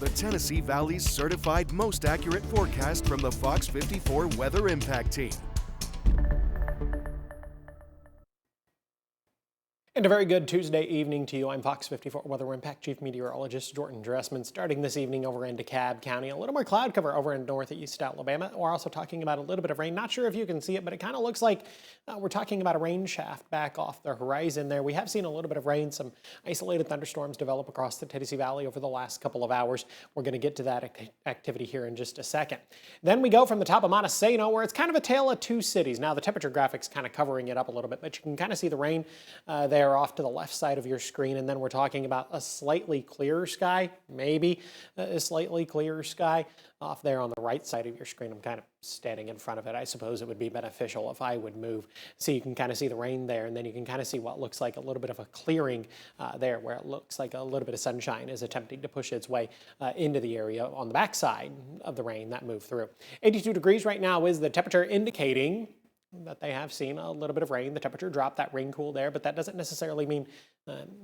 The Tennessee Valley's certified most accurate forecast from the Fox 54 Weather Impact Team. And a very good Tuesday evening to you. I'm Fox 54 Weather Impact Chief Meteorologist Dressman. Starting this evening over in DeKalb County, a little more cloud cover over in northeast Alabama. We're also talking about a little bit of rain. Not sure if you can see it, but it kind of looks like we're talking about a rain shaft back off the horizon there. We have seen a little bit of rain, some isolated thunderstorms develop across the Tennessee Valley over the last couple of hours. We're going to get to that activity here in just a second. Then we go from the top of Montesano, where it's kind of a tale of two cities. Now the temperature graphic's kind of covering it up a little bit, but you can kind of see the rain there off to the left side of your screen, and then we're talking about a slightly clearer sky, maybe a slightly clearer sky off there on the right side of your screen. I'm kind of standing in front of it. I suppose it would be beneficial if I would move so you can kind of see the rain there, and then you can kind of see what looks like a little bit of a clearing there, where it looks like a little bit of sunshine is attempting to push its way into the area on the backside of the rain that moved through. 82 degrees right now is the temperature, indicating that they have seen a little bit of rain. The temperature dropped, that rain cool there, but that doesn't necessarily mean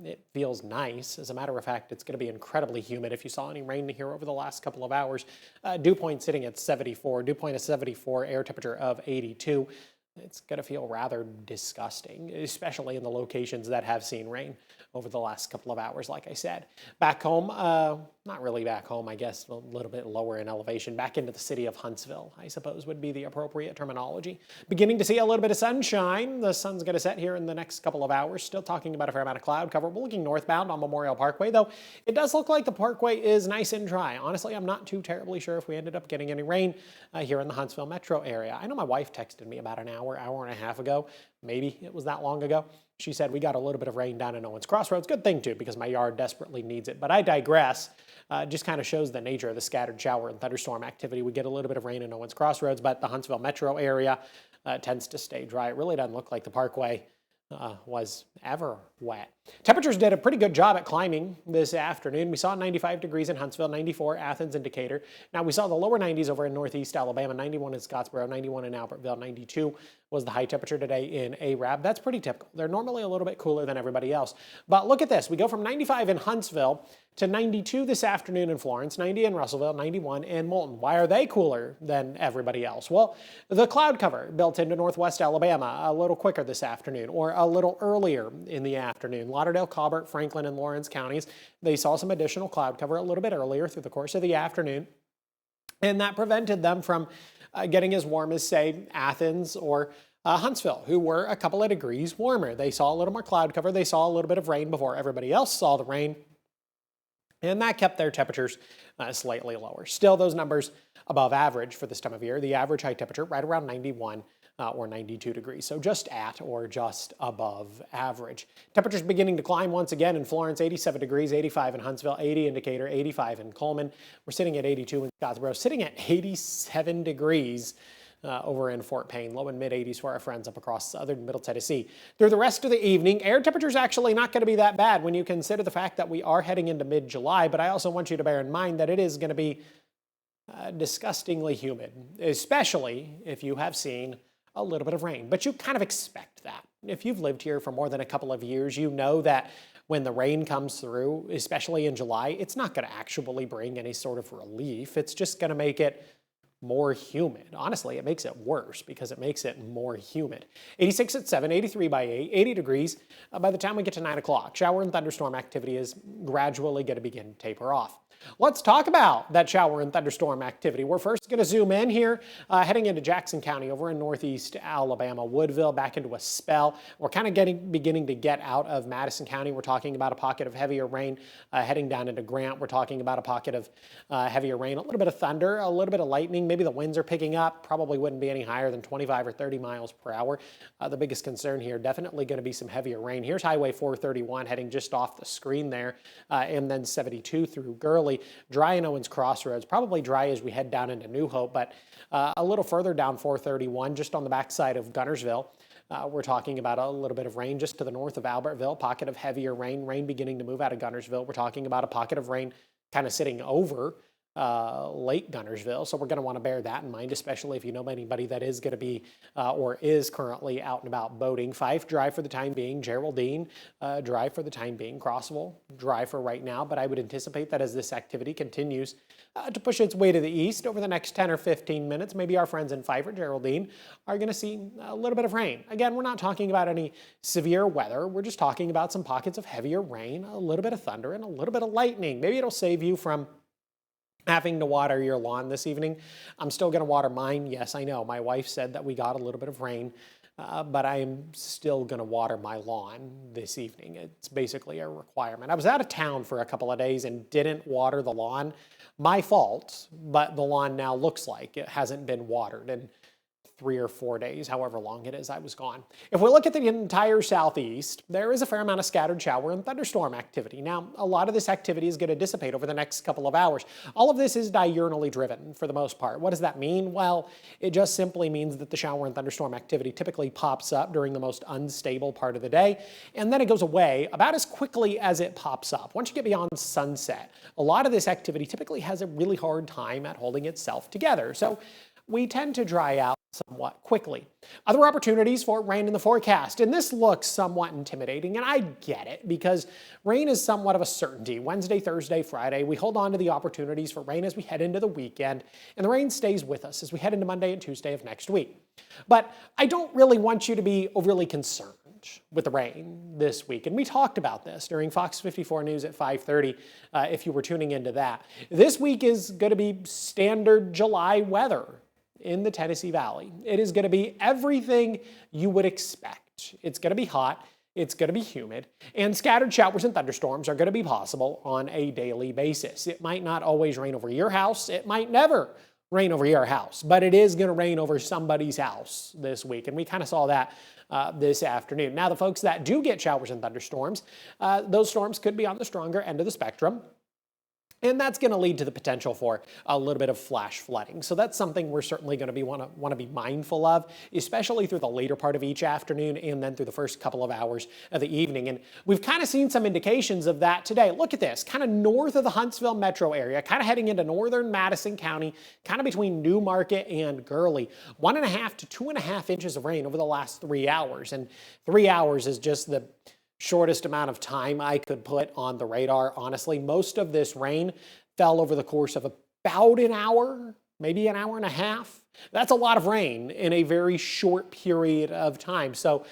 it feels nice. As a matter of fact, it's going to be incredibly humid. If you saw any rain here over the last couple of hours, dew point sitting at 74, dew point of 74, air temperature of 82. It's going to feel rather disgusting, especially in the locations that have seen rain over the last couple of hours, like I said. Back home, not really back home, I guess, a little bit lower in elevation, back into the city of Huntsville, I suppose would be the appropriate terminology. Beginning to see a little bit of sunshine. The sun's going to set here in the next couple of hours. Still talking about a fair amount of cloud cover. We're looking northbound on Memorial Parkway, though it does look like the parkway is nice and dry. Honestly, I'm not too terribly sure if we ended up getting any rain here in the Huntsville metro area. I know my wife texted me about an hour and a half ago. Maybe it was that long ago. She said we got a little bit of rain down in Owens Crossroads. Good thing too, because my yard desperately needs it. But I digress. Just kind of shows the nature of the scattered shower and thunderstorm activity. We get a little bit of rain in Owens Crossroads, but the Huntsville metro area tends to stay dry. It really doesn't look like the parkway was ever wet. Temperatures did a pretty good job at climbing this afternoon. We saw 95 degrees in Huntsville, 94 Athens and Decatur. Now we saw the lower 90s over in northeast Alabama, 91 in Scottsboro, 91 in Albertville, 92 was the high temperature today in Arab. That's pretty typical. They're normally a little bit cooler than everybody else. But look at this. We go from 95 in Huntsville to 92 this afternoon in Florence, 90 in Russellville, 91 in Moulton. Why are they cooler than everybody else? Well, the cloud cover built into northwest Alabama a little quicker this afternoon, or a little earlier in the afternoon. Lauderdale, Colbert, Franklin, and Lawrence counties, they saw some additional cloud cover a little bit earlier through the course of the afternoon, and that prevented them from getting as warm as, say, Athens or Huntsville, who were a couple of degrees warmer. They saw a little more cloud cover. They saw a little bit of rain before everybody else saw the rain, and that kept their temperatures slightly lower. Still, those numbers above average for this time of year. The average high temperature right around 91 or 92 degrees, so just at or just above average. Temperatures beginning to climb once again in Florence, 87 degrees, 85 in Huntsville, 80 in Decatur, 85 in Coleman. We're sitting at 82 in Scottsboro, sitting at 87 degrees over in Fort Payne, low and mid 80s for our friends up across southern Middle Tennessee. Through the rest of the evening, air temperature is actually not going to be that bad when you consider the fact that we are heading into mid-July, but I also want you to bear in mind that it is going to be disgustingly humid, especially if you have seen a little bit of rain. But you kind of expect that. If you've lived here for more than a couple of years, you know that when the rain comes through, especially in July, it's not going to actually bring any sort of relief. It's just going to make it more humid. Honestly, it makes it worse because it makes it more humid. 86 at 7, 83 by 8, 80 degrees by the time we get to 9 o'clock. Shower and thunderstorm activity is gradually going to begin to taper off. Let's talk about that shower and thunderstorm activity. We're first going to zoom in here, heading into Jackson County over in northeast Alabama, Woodville, back into a spell. We're kind of beginning to get out of Madison County. We're talking about a pocket of heavier rain heading down into Grant. We're talking about a pocket of heavier rain, a little bit of thunder, a little bit of lightning. Maybe the winds are picking up. Probably wouldn't be any higher than 25 or 30 miles per hour. The biggest concern here, definitely going to be some heavier rain. Here's Highway 431 heading just off the screen there, and then 72 through Gurley. Dry in Owens Crossroads, probably dry as we head down into New Hope, but a little further down 431, just on the backside of Gunnersville. We're talking about a little bit of rain just to the north of Albertville, pocket of heavier rain beginning to move out of Gunnersville. We're talking about a pocket of rain kind of sitting over Lake Gunnersville. So we're going to want to bear that in mind, especially if you know anybody that is going to be or is currently out and about boating. Fife, dry for the time being. Geraldine, dry for the time being. Crossville, dry for right now. But I would anticipate that as this activity continues to push its way to the east over the next 10 or 15 minutes, maybe our friends in Fife or Geraldine are going to see a little bit of rain. Again, we're not talking about any severe weather. We're just talking about some pockets of heavier rain, a little bit of thunder, and a little bit of lightning. Maybe it'll save you from having to water your lawn this evening. I'm still going to water mine. Yes, I know. My wife said that we got a little bit of rain, but I am still going to water my lawn this evening. It's basically a requirement. I was out of town for a couple of days and didn't water the lawn. My fault, but the lawn now looks like it hasn't been watered in 3 or 4 days, however long it is I was gone. If we look at the entire southeast, there is a fair amount of scattered shower and thunderstorm activity. Now, a lot of this activity is going to dissipate over the next couple of hours. All of this is diurnally driven for the most part. What does that mean? Well, it just simply means that the shower and thunderstorm activity typically pops up during the most unstable part of the day, and then it goes away about as quickly as it pops up. Once you get beyond sunset, a lot of this activity typically has a really hard time at holding itself together. So we tend to dry out somewhat quickly. Other opportunities for rain in the forecast, and this looks somewhat intimidating, and I get it because rain is somewhat of a certainty. Wednesday, Thursday, Friday, we hold on to the opportunities for rain as we head into the weekend, and the rain stays with us as we head into Monday and Tuesday of next week. But I don't really want you to be overly concerned with the rain this week, and we talked about this during Fox 54 News at 5:30 if you were tuning into that. This week is going to be standard July weather in the Tennessee Valley. It is going to be everything you would expect. It's going to be hot, it's going to be humid, and scattered showers and thunderstorms are going to be possible on a daily basis. It might not always rain over your house, it might never rain over your house, but it is going to rain over somebody's house this week, and we kind of saw that this afternoon. Now, the folks that do get showers and thunderstorms, those storms could be on the stronger end of the spectrum. And that's going to lead to the potential for a little bit of flash flooding. So that's something we're certainly going to want to be mindful of, especially through the later part of each afternoon and then through the first couple of hours of the evening. And we've kind of seen some indications of that today. Look at this, kind of north of the Huntsville metro area, kind of heading into northern Madison County, kind of between New Market and Gurley. 1.5 to 2.5 inches of rain over the last 3 hours. And 3 hours is just the shortest amount of time I could put on the radar. Honestly, most of this rain fell over the course of about an hour, maybe an hour and a half. That's a lot of rain in a very short period of time. So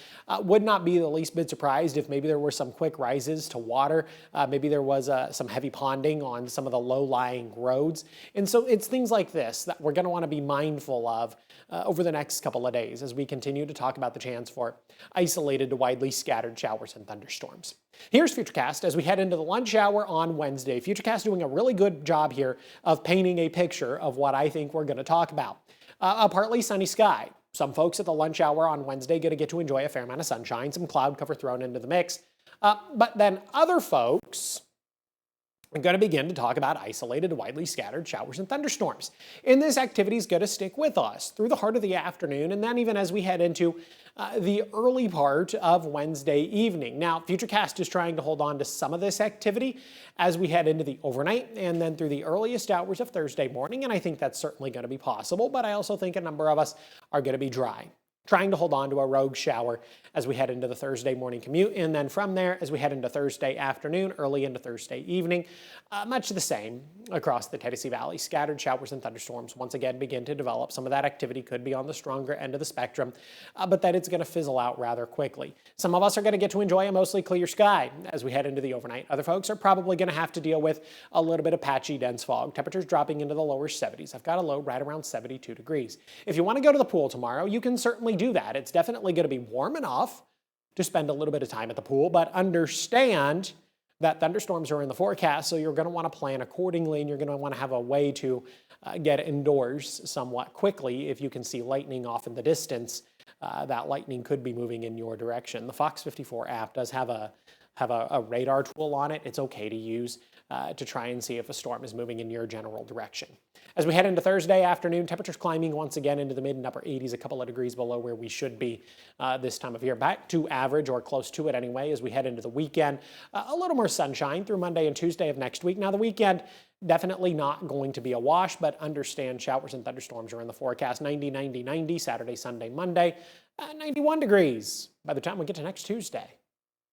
would not be the least bit surprised if maybe there were some quick rises to water. Maybe there was some heavy ponding on some of the low-lying roads. And so it's things like this that we're going to want to be mindful of over the next couple of days as we continue to talk about the chance for isolated to widely scattered showers and thunderstorms. Here's Futurecast as we head into the lunch hour on Wednesday. Futurecast doing a really good job here of painting a picture of what I think we're going to talk about. A partly sunny sky. Some folks at the lunch hour on Wednesday going to get to enjoy a fair amount of sunshine, some cloud cover thrown into the mix. But then other folks are going to begin to talk about isolated, widely scattered showers and thunderstorms. And this activity is going to stick with us through the heart of the afternoon and then even as we head into the early part of Wednesday evening. Now, Futurecast is trying to hold on to some of this activity as we head into the overnight and then through the earliest hours of Thursday morning, and I think that's certainly going to be possible, but I also think a number of us are going to be dry. Trying to hold on to a rogue shower as we head into the Thursday morning commute, and then from there as we head into Thursday afternoon, early into Thursday evening, much the same across the Tennessee Valley. Scattered showers and thunderstorms once again begin to develop. Some of that activity could be on the stronger end of the spectrum, but then it's going to fizzle out rather quickly. Some of us are going to get to enjoy a mostly clear sky as we head into the overnight. Other folks are probably going to have to deal with a little bit of patchy, dense fog. Temperatures dropping into the lower 70s. I've got a low right around 72 degrees. If you want to go to the pool tomorrow, you can certainly do that. It's definitely going to be warm enough to spend a little bit of time at the pool, but understand that thunderstorms are in the forecast, so you're going to want to plan accordingly, and you're going to want to have a way to get indoors somewhat quickly. If you can see lightning off in the distance, that lightning could be moving in your direction. The Fox 54 app does have a have a radar tool on it, it's okay to use to try and see if a storm is moving in your general direction. As we head into Thursday afternoon, temperatures climbing once again into the mid and upper 80s, a couple of degrees below where we should be this time of year. Back to average or close to it anyway as we head into the weekend. A little more sunshine through Monday and Tuesday of next week. Now the weekend, definitely not going to be a wash, but understand showers and thunderstorms are in the forecast. 90, 90, 90, Saturday, Sunday, Monday, 91 degrees by the time we get to next Tuesday.